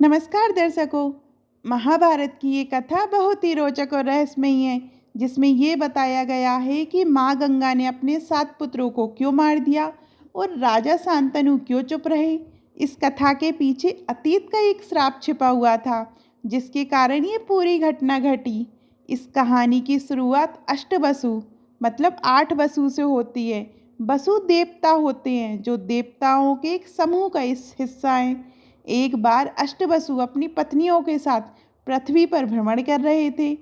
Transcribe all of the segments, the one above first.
नमस्कार दर्शकों। महाभारत की ये कथा बहुत ही रोचक और रहस्यमयी है, जिसमें ये बताया गया है कि माँ गंगा ने अपने 7 पुत्रों को क्यों मार दिया और राजा शांतनु क्यों चुप रहे। इस कथा के पीछे अतीत का एक श्राप छिपा हुआ था, जिसके कारण ये पूरी घटना घटी। इस कहानी की शुरुआत अष्टवसु मतलब 8 वसु से होती है। वसु देवता होते हैं, जो देवताओं के एक समूह का इस हिस्सा हैं। एक बार अष्टवसु अपनी पत्नियों के साथ पृथ्वी पर भ्रमण कर रहे थे।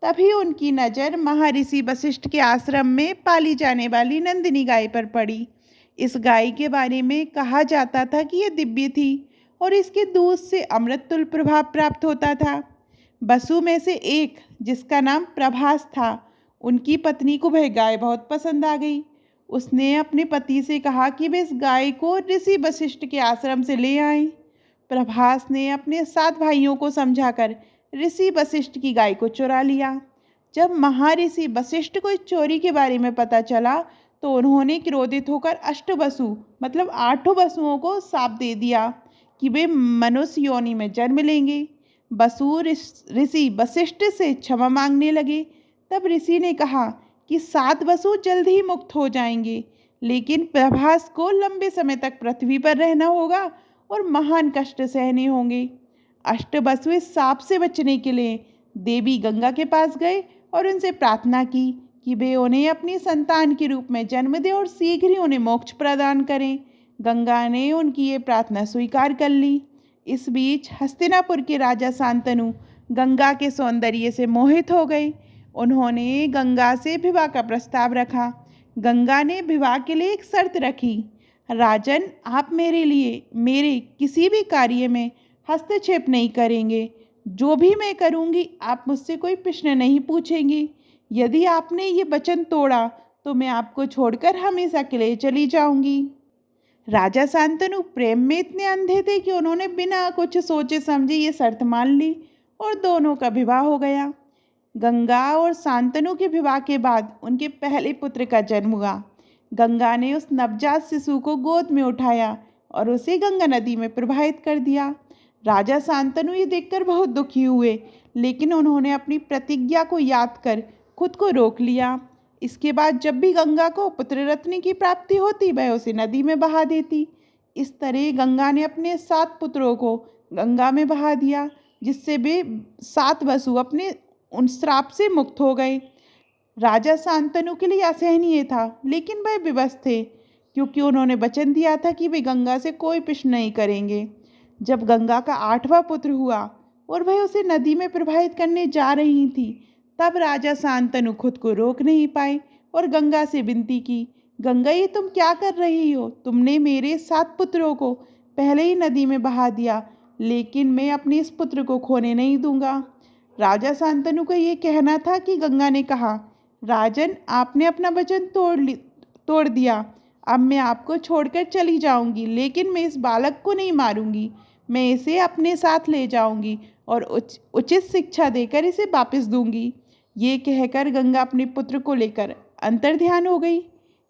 तभी उनकी नज़र महर्षि वशिष्ठ के आश्रम में पाली जाने वाली नंदिनी गाय पर पड़ी। इस गाय के बारे में कहा जाता था कि यह दिव्य थी और इसके दूध से अमृत तुल्य प्रभाव प्राप्त होता था। वसु में से एक, जिसका नाम प्रभास था, उनकी पत्नी को वह गाय बहुत पसंद आ गई। उसने अपने पति से कहा कि वे इस गाय को ऋषि वशिष्ठ के आश्रम से ले आएं। प्रभास ने अपने 7 भाइयों को समझाकर ऋषि वशिष्ठ की गाय को चुरा लिया। जब महर्षि वशिष्ठ को इस चोरी के बारे में पता चला, तो उन्होंने क्रोधित होकर अष्टवसु मतलब 8 वसुओं को शाप दे दिया कि वे मनुष्य योनि में जन्म लेंगे। वसु ऋषि वशिष्ठ से क्षमा मांगने लगे। तब ऋषि ने कहा कि 7 वसु जल्द ही मुक्त हो जाएंगे, लेकिन प्रभास को लंबे समय तक पृथ्वी पर रहना होगा और महान कष्ट सहने होंगे। अष्टवसु इस शाप से बचने के लिए देवी गंगा के पास गए और उनसे प्रार्थना की कि वे उन्हें अपनी संतान के रूप में जन्म दें और शीघ्र ही उन्हें मोक्ष प्रदान करें। गंगा ने उनकी ये प्रार्थना स्वीकार कर ली। इस बीच हस्तिनापुर के राजा शांतनु गंगा के सौंदर्य से मोहित हो गए। उन्होंने गंगा से विवाह का प्रस्ताव रखा। गंगा ने विवाह के लिए एक शर्त रखी, राजन, आप मेरे लिए मेरे किसी भी कार्य में हस्तक्षेप नहीं करेंगे। जो भी मैं करूंगी आप मुझसे कोई प्रश्न नहीं पूछेंगे। यदि आपने ये वचन तोड़ा तो मैं आपको छोड़कर हमेशा के लिए चली जाऊंगी। राजा शांतनु प्रेम में इतने अंधे थे कि उन्होंने बिना कुछ सोचे समझे ये शर्त मान ली और दोनों का विवाह हो गया। गंगा और शांतनु के विवाह के बाद उनके पहले पुत्र का जन्म हुआ। गंगा ने उस नवजात शिशु को गोद में उठाया और उसे गंगा नदी में प्रवाहित कर दिया। राजा शांतनु ये देखकर बहुत दुखी हुए, लेकिन उन्होंने अपनी प्रतिज्ञा को याद कर खुद को रोक लिया। इसके बाद जब भी गंगा को पुत्र रत्न की प्राप्ति होती, वह उसे नदी में बहा देती। इस तरह गंगा ने अपने 7 पुत्रों को गंगा में बहा दिया, जिससे वे 7 वसु अपने उन श्राप से मुक्त हो गए। राजा शांतनु के लिए असहनीय था, लेकिन वह विवश थे, क्योंकि उन्होंने वचन दिया था कि वे गंगा से कोई प्रश्न नहीं करेंगे। जब गंगा का 8वां पुत्र हुआ और वह उसे नदी में प्रवाहित करने जा रही थी, तब राजा शांतनु खुद को रोक नहीं पाए और गंगा से विनती की, गंगा, ये तुम क्या कर रही हो? तुमने मेरे 7 पुत्रों को पहले ही नदी में बहा दिया, लेकिन मैं अपने इस पुत्र को खोने नहीं दूंगा। राजा शांतनु का ये कहना था कि गंगा ने कहा, राजन, आपने अपना वचन तोड़ दिया। अब मैं आपको छोड़कर चली जाऊंगी, लेकिन मैं इस बालक को नहीं मारूंगी। मैं इसे अपने साथ ले जाऊंगी और उचित शिक्षा देकर इसे वापस दूंगी। ये कहकर गंगा अपने पुत्र को लेकर अंतर्ध्यान हो गई।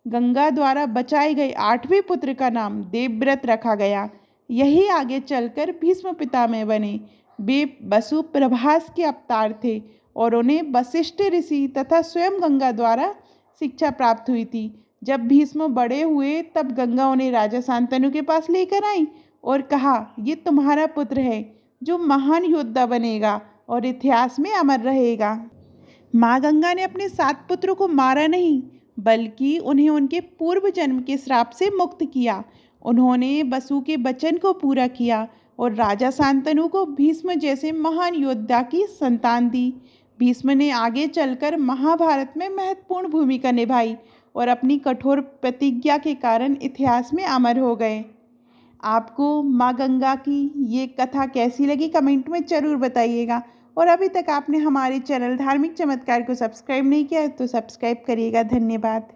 गंगा द्वारा बचाए गए 8वें पुत्र का नाम देवव्रत रखा गया। यही आगे चलकर भीष्म पितामह बने। वे वसु प्रभास के अवतार थे और उन्हें वशिष्ठ ऋषि तथा स्वयं गंगा द्वारा शिक्षा प्राप्त हुई थी। जब भीष्म बड़े हुए, तब गंगा उन्हें राजा शांतनु के पास लेकर आई और कहा, ये तुम्हारा पुत्र है, जो महान योद्धा बनेगा और इतिहास में अमर रहेगा। माँ गंगा ने अपने 7 पुत्रों को मारा नहीं, बल्कि उन्हें उनके पूर्व जन्म के श्राप से मुक्त किया। उन्होंने वसु के वचन को पूरा किया और राजा शांतनु को भीष्म जैसे महान योद्धा की संतान दी। भीष्म ने आगे चलकर महाभारत में महत्वपूर्ण भूमिका निभाई और अपनी कठोर प्रतिज्ञा के कारण इतिहास में अमर हो गए। आपको माँ गंगा की ये कथा कैसी लगी, कमेंट में ज़रूर बताइएगा। और अभी तक आपने हमारे चैनल धार्मिक चमत्कार को सब्सक्राइब नहीं किया है तो सब्सक्राइब करिएगा। धन्यवाद।